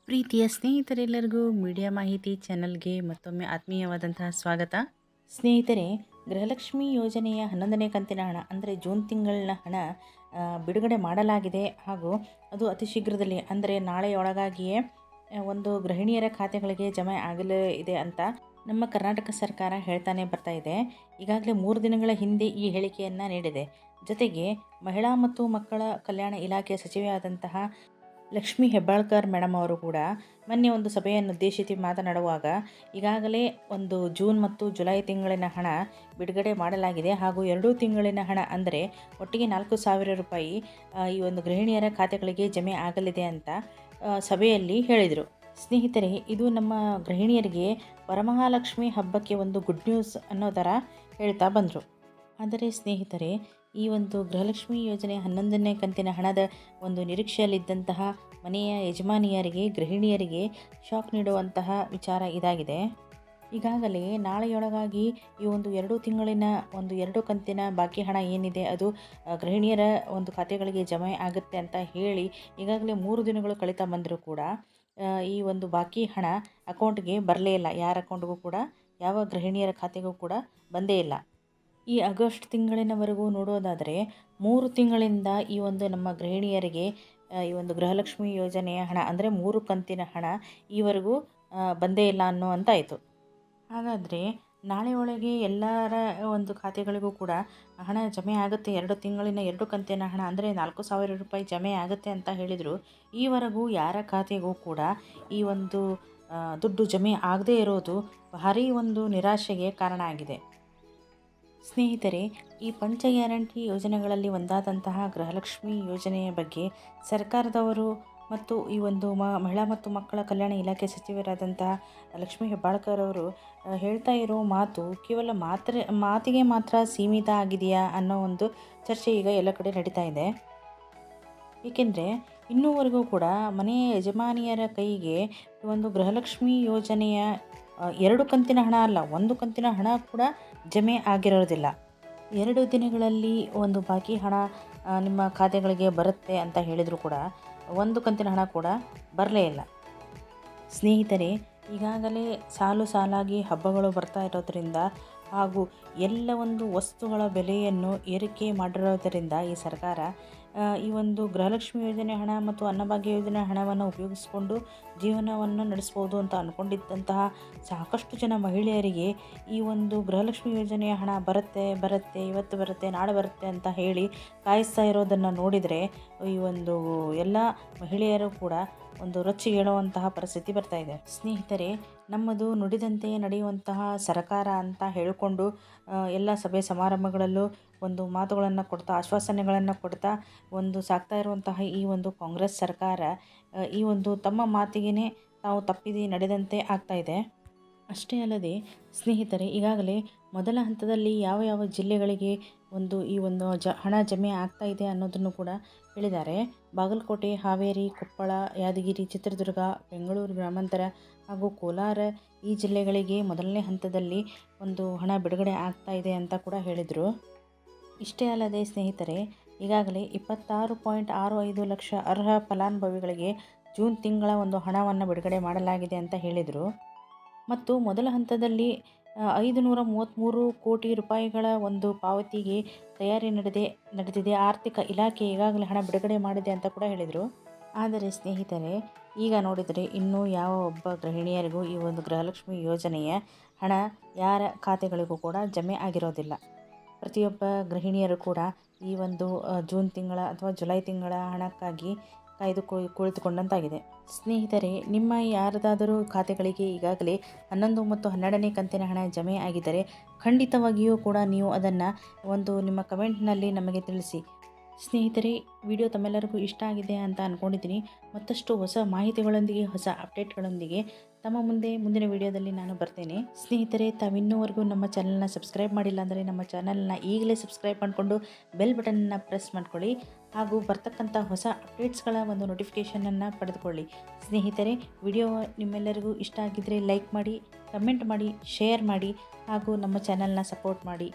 ಪ್ರೀತಿಯ ಸ್ನೇಹಿತರೆಲ್ಲರಿಗೂ ಮೀಡಿಯಾ ಮಾಹಿತಿ ಚಾನಲ್ಗೆ ಮತ್ತೊಮ್ಮೆ ಆತ್ಮೀಯವಾದಂತಹ ಸ್ವಾಗತ. ಸ್ನೇಹಿತರೆ, ಗೃಹಲಕ್ಷ್ಮಿ ಯೋಜನೆಯ 11ನೇ ಕಂತಿನ ಹಣ ಅಂದರೆ ಜೂನ್ ತಿಂಗಳಿನ ಹಣ ಬಿಡುಗಡೆ ಮಾಡಲಾಗಿದೆ. ಹಾಗೂ ಅದು ಅತಿ ಶೀಘ್ರದಲ್ಲಿ ಅಂದರೆ ನಾಳೆಯೊಳಗಾಗಿಯೇ ಒಂದು ಗೃಹಿಣಿಯರ ಖಾತೆಗಳಿಗೆ ಜಮೆ ಆಗಲೇ ಇದೆ ಅಂತ ನಮ್ಮ ಕರ್ನಾಟಕ ಸರ್ಕಾರ ಹೇಳ್ತಾನೆ ಬರ್ತಾ ಇದೆ. ಈಗಾಗಲೇ 3 ದಿನಗಳ ಹಿಂದೆ ಈ ಹೇಳಿಕೆಯನ್ನು ನೀಡಿದೆ. ಜೊತೆಗೆ ಮಹಿಳಾ ಮತ್ತು ಮಕ್ಕಳ ಕಲ್ಯಾಣ ಇಲಾಖೆಯ ಸಚಿವೆಯಾದಂತಹ ಲಕ್ಷ್ಮೀ ಹೆಬ್ಬಾಳ್ಕರ್ ಮೇಡಮ್ ಅವರು ಕೂಡ ಮೊನ್ನೆ ಒಂದು ಸಭೆಯನ್ನು ಉದ್ದೇಶಿಸಿ ಮಾತನಾಡುವಾಗ ಈಗಾಗಲೇ ಒಂದು ಜೂನ್ ಮತ್ತು ಜುಲೈ ತಿಂಗಳಿನ ಹಣ ಬಿಡುಗಡೆ ಮಾಡಲಾಗಿದೆ. ಹಾಗೂ 2 ತಿಂಗಳಿನ ಹಣ ಅಂದರೆ ಒಟ್ಟಿಗೆ 4,000 ರೂಪಾಯಿ ಈ ಒಂದು ಗೃಹಿಣಿಯರ ಖಾತೆಗಳಿಗೆ ಜಮೆ ಆಗಲಿದೆ ಅಂತ ಸಭೆಯಲ್ಲಿ ಹೇಳಿದರು. ಸ್ನೇಹಿತರೆ, ಇದು ನಮ್ಮ ಗೃಹಿಣಿಯರಿಗೆ ವರಮಹಾಲಕ್ಷ್ಮಿ ಹಬ್ಬಕ್ಕೆ ಒಂದು ಗುಡ್ ನ್ಯೂಸ್ ಅನ್ನೋ ಥರ ಹೇಳ್ತಾ ಬಂದರು. ಆದರೆ ಸ್ನೇಹಿತರೆ, ಈ ಒಂದು ಗೃಹಲಕ್ಷ್ಮಿ ಯೋಜನೆ 11ನೇ ಕಂತಿನ ಹಣದ ಒಂದು ನಿರೀಕ್ಷೆಯಲ್ಲಿದ್ದಂತಹ ಮನೆಯ ಯಜಮಾನಿಯರಿಗೆ, ಗೃಹಿಣಿಯರಿಗೆ ಶಾಕ್ ನೀಡುವಂತಹ ವಿಚಾರ ಇದಾಗಿದೆ. ಈಗಾಗಲೇ ನಾಳೆಯೊಳಗಾಗಿ ಈ ಒಂದು 2 ತಿಂಗಳಿನ 2 ಕಂತಿನ ಬಾಕಿ ಹಣ ಏನಿದೆ ಅದು ಗೃಹಿಣಿಯರ ಒಂದು ಖಾತೆಗಳಿಗೆ ಜಮೆ ಆಗುತ್ತೆ ಅಂತ ಹೇಳಿ ಈಗಾಗಲೇ 3 ದಿನಗಳು ಕಳೀತಾ ಬಂದರೂ ಕೂಡ ಈ ಒಂದು ಬಾಕಿ ಹಣ ಅಕೌಂಟ್ಗೆ ಬರಲೇ ಇಲ್ಲ. ಯಾರ ಅಕೌಂಟ್ಗೂ ಕೂಡ, ಯಾವ ಗೃಹಿಣಿಯರ ಖಾತೆಗೂ ಕೂಡ ಬಂದೇ ಇಲ್ಲ. ಈ ಆಗಸ್ಟ್ ತಿಂಗಳಿನವರೆಗೂ ನೋಡೋದಾದರೆ 3 ತಿಂಗಳಿಂದ ಈ ಒಂದು ನಮ್ಮ ಗೃಹಿಣಿಯರಿಗೆ ಈ ಒಂದು ಗೃಹಲಕ್ಷ್ಮಿ ಯೋಜನೆಯ ಹಣ ಅಂದರೆ 3 ಕಂತಿನ ಹಣ ಈವರೆಗೂ ಬಂದೇ ಇಲ್ಲ ಅನ್ನೋ ಅಂತಾಯಿತು. ಹಾಗಾದರೆ ನಾಳೆ ಒಳಗೆ ಎಲ್ಲರ ಒಂದು ಖಾತೆಗಳಿಗೂ ಕೂಡ ಹಣ ಜಮೆ ಆಗುತ್ತೆ. 2 ತಿಂಗಳಿನ 2 ಕಂತಿನ ಹಣ ಅಂದರೆ 4,000 ರೂಪಾಯಿ ಜಮೆ ಆಗುತ್ತೆ ಅಂತ ಹೇಳಿದರು. ಈವರೆಗೂ ಯಾರ ಖಾತೆಗೂ ಕೂಡ ಈ ಒಂದು ದುಡ್ಡು ಜಮೆ ಆಗದೇ ಇರೋದು ಭಾರೀ ಒಂದು ನಿರಾಶೆಗೆ ಕಾರಣ ಆಗಿದೆ. ಸ್ನೇಹಿತರೆ, ಈ ಪಂಚ ಗ್ಯಾರಂಟಿ ಯೋಜನೆಗಳಲ್ಲಿ ಒಂದಾದಂತಹ ಗೃಹಲಕ್ಷ್ಮಿ ಯೋಜನೆಯ ಬಗ್ಗೆ ಸರ್ಕಾರದವರು ಮತ್ತು ಈ ಒಂದು ಮಹಿಳಾ ಮತ್ತು ಮಕ್ಕಳ ಕಲ್ಯಾಣ ಇಲಾಖೆ ಸಚಿವರಾದಂತಹ ಲಕ್ಷ್ಮೀ ಹೆಬ್ಬಾಳ್ಕರ್ ಅವರು ಹೇಳ್ತಾ ಇರೋ ಮಾತು ಕೇವಲ ಮಾತಿಗೆ ಮಾತ್ರ ಸೀಮಿತ ಆಗಿದೆಯಾ ಅನ್ನೋ ಒಂದು ಚರ್ಚೆ ಈಗ ಎಲ್ಲ ಕಡೆ ನಡೀತಾ ಇದೆ. ಏಕೆಂದರೆ ಇನ್ನೂವರೆಗೂ ಕೂಡ ಮನೆಯ ಯಜಮಾನಿಯರ ಕೈಗೆ ಒಂದು ಗೃಹಲಕ್ಷ್ಮಿ ಯೋಜನೆಯ 2 ಕಂತಿನ ಹಣ ಅಲ್ಲ, 1 ಕಂತಿನ ಹಣ ಕೂಡ ಜಮೆ ಆಗಿರೋದಿಲ್ಲ. 2 ದಿನಗಳಲ್ಲಿ ಒಂದು ಬಾಕಿ ಹಣ ನಿಮ್ಮ ಖಾತೆಗಳಿಗೆ ಬರುತ್ತೆ ಅಂತ ಹೇಳಿದರೂ ಕೂಡ 1 ಕಂತಿನ ಹಣ ಕೂಡ ಬರಲೇ ಇಲ್ಲ. ಸ್ನೇಹಿತರೆ, ಈಗಾಗಲೇ ಸಾಲಾಗಿ ಹಬ್ಬಗಳು ಬರ್ತಾ ಇರೋದರಿಂದ ಹಾಗೂ ಎಲ್ಲ ಒಂದು ವಸ್ತುಗಳ ಬೆಲೆಯನ್ನು ಏರಿಕೆ ಮಾಡಿರೋದರಿಂದ ಈ ಸರ್ಕಾರ ಈ ಒಂದು ಗೃಹಲಕ್ಷ್ಮಿ ಯೋಜನೆ ಹಣ ಮತ್ತು ಅನ್ನಭಾಗ್ಯ ಯೋಜನೆ ಹಣವನ್ನು ಉಪಯೋಗಿಸಿಕೊಂಡು ಜೀವನವನ್ನು ನಡೆಸ್ಬೋದು ಅಂತ ಅಂದ್ಕೊಂಡಿದ್ದಂತಹ ಸಾಕಷ್ಟು ಜನ ಮಹಿಳೆಯರಿಗೆ ಈ ಒಂದು ಗೃಹಲಕ್ಷ್ಮಿ ಯೋಜನೆಯ ಹಣ ಬರುತ್ತೆ, ಇವತ್ತು ಬರುತ್ತೆ, ನಾಳೆ ಬರುತ್ತೆ ಅಂತ ಹೇಳಿ ಕಾಯಿಸ್ತಾ ಇರೋದನ್ನು ನೋಡಿದರೆ ಈ ಒಂದು ಎಲ್ಲ ಮಹಿಳೆಯರು ಕೂಡ ಒಂದು ರೊಚ್ಚಿಗೇಳುವಂತಹ ಪರಿಸ್ಥಿತಿ ಬರ್ತಾ ಇದೆ. ಸ್ನೇಹಿತರೆ, ನಮ್ಮದು ನುಡಿದಂತೆ ನಡೆಯುವಂತಹ ಸರ್ಕಾರ ಅಂತ ಹೇಳಿಕೊಂಡು ಎಲ್ಲ ಸಭೆ ಸಮಾರಂಭಗಳಲ್ಲೂ ಒಂದು ಮಾತುಗಳನ್ನು ಕೊಡ್ತಾ, ಆಶ್ವಾಸನೆಗಳನ್ನು ಕೊಡ್ತಾ ಒಂದು ಸಾಗ್ತಾ ಇರುವಂತಹ ಈ ಒಂದು ಕಾಂಗ್ರೆಸ್ ಸರ್ಕಾರ ಈ ಒಂದು ತಮ್ಮ ಮಾತಿಗೆ ತಾವು ತಪ್ಪಿದೆ ನಡೆದಂತೆ ಆಗ್ತಾ ಇದೆ. ಅಷ್ಟೇ ಅಲ್ಲದೆ ಸ್ನೇಹಿತರೆ, ಈಗಾಗಲೇ ಮೊದಲ ಹಂತದಲ್ಲಿ ಯಾವ ಜಿಲ್ಲೆಗಳಿಗೆ ಈ ಒಂದು ಹಣ ಜಮೆ ಆಗ್ತಾ ಇದೆ ಅನ್ನೋದನ್ನು ಕೂಡ ಹೇಳಿದ್ದಾರೆ. ಬಾಗಲಕೋಟೆ, ಹಾವೇರಿ, ಕೊಪ್ಪಳ, ಯಾದಗಿರಿ, ಚಿತ್ರದುರ್ಗ, ಬೆಂಗಳೂರು ಗ್ರಾಮಾಂತರ ಹಾಗೂ ಕೋಲಾರ ಈ ಜಿಲ್ಲೆಗಳಿಗೆ ಮೊದಲನೇ ಹಂತದಲ್ಲಿ ಒಂದು ಹಣ ಬಿಡುಗಡೆ ಆಗ್ತಾ ಇದೆ ಅಂತ ಕೂಡ ಹೇಳಿದರು. ಇಷ್ಟೇ ಅಲ್ಲದೆ ಸ್ನೇಹಿತರೆ, ಈಗಾಗಲೇ 26.65 ಲಕ್ಷ ಅರ್ಹ ಫಲಾನುಭವಿಗಳಿಗೆ ಜೂನ್ ತಿಂಗಳ ಒಂದು ಹಣವನ್ನು ಬಿಡುಗಡೆ ಮಾಡಲಾಗಿದೆ ಅಂತ ಹೇಳಿದರು. ಮತ್ತು ಮೊದಲ ಹಂತದಲ್ಲಿ 533 ಕೋಟಿ ರೂಪಾಯಿಗಳ ಒಂದು ಪಾವತಿಗೆ ತಯಾರಿ ನಡೆದಿದೆ. ಆರ್ಥಿಕ ಇಲಾಖೆ ಈಗಾಗಲೇ ಹಣ ಬಿಡುಗಡೆ ಮಾಡಿದೆ ಅಂತ ಕೂಡ ಹೇಳಿದರು. ಆದರೆ ಸ್ನೇಹಿತರೆ, ಈಗ ನೋಡಿದರೆ ಇನ್ನೂ ಯಾವ ಒಬ್ಬ ಗೃಹಿಣಿಯರಿಗೂ ಈ ಒಂದು ಗೃಹಲಕ್ಷ್ಮಿ ಯೋಜನೆಯ ಹಣ ಯಾರ ಖಾತೆಗಳಿಗೂ ಕೂಡ ಜಮೆ ಆಗಿರೋದಿಲ್ಲ. ಪ್ರತಿಯೊಬ್ಬ ಗೃಹಿಣಿಯರು ಕೂಡ ಈ ಒಂದು ಜೂನ್ ತಿಂಗಳ ಅಥವಾ ಜುಲೈ ತಿಂಗಳ ಹಣಕ್ಕಾಗಿ ಕಾಯ್ದು ಕುಳಿತುಕೊಂಡಂತಾಗಿದೆ. ಸ್ನೇಹಿತರೆ, ನಿಮ್ಮ ಯಾರದಾದರೂ ಖಾತೆಗಳಿಗೆ ಈಗಾಗಲೇ 11 ಮತ್ತು 12ನೇ ಕಂತಿನ ಹಣ ಜಮೆ ಆಗಿದ್ದರೆ ಖಂಡಿತವಾಗಿಯೂ ಕೂಡ ನೀವು ಅದನ್ನು ನಿಮ್ಮ ಕಮೆಂಟ್ನಲ್ಲಿ ನಮಗೆ ತಿಳಿಸಿ. ಸ್ನೇಹಿತರೆ, ವಿಡಿಯೋ ತಮ್ಮೆಲ್ಲರಿಗೂ ಇಷ್ಟ ಆಗಿದೆ ಅಂತ ಅಂದ್ಕೊಂಡಿದ್ದೀನಿ. ಮತ್ತಷ್ಟು ಹೊಸ ಮಾಹಿತಿಗಳೊಂದಿಗೆ, ಹೊಸ ಅಪ್ಡೇಟ್ಗಳೊಂದಿಗೆ ತಮ್ಮ ಮುಂದಿನ ವಿಡಿಯೋದಲ್ಲಿ ನಾನು ಬರ್ತೇನೆ. ಸ್ನೇಹಿತರೆ, ತಾವಿನ್ನೂವರೆಗೂ ನಮ್ಮ ಚಾನಲ್ನ ಸಬ್ಸ್ಕ್ರೈಬ್ ಮಾಡಿಲ್ಲ ಅಂದರೆ ನಮ್ಮ ಚಾನಲ್ನ ಈಗಲೇ ಸಬ್ಸ್ಕ್ರೈಬ್ ಮಾಡಿಕೊಂಡು ಬೆಲ್ ಬಟನ್ನ ಪ್ರೆಸ್ ಮಾಡ್ಕೊಳ್ಳಿ. ಹಾಗೂ ಬರ್ತಕ್ಕಂಥ ಹೊಸ ಅಪ್ಡೇಟ್ಸ್ಗಳ ಒಂದು ನೋಟಿಫಿಕೇಷನನ್ನು ಪಡೆದುಕೊಳ್ಳಿ. ಸ್ನೇಹಿತರೆ, ವಿಡಿಯೋ ನಿಮ್ಮೆಲ್ಲರಿಗೂ ಇಷ್ಟ ಆಗಿದ್ದರೆ ಲೈಕ್ ಮಾಡಿ, ಕಮೆಂಟ್ ಮಾಡಿ, ಶೇರ್ ಮಾಡಿ ಹಾಗೂ ನಮ್ಮ ಚಾನಲ್ನ ಸಪೋರ್ಟ್ ಮಾಡಿ.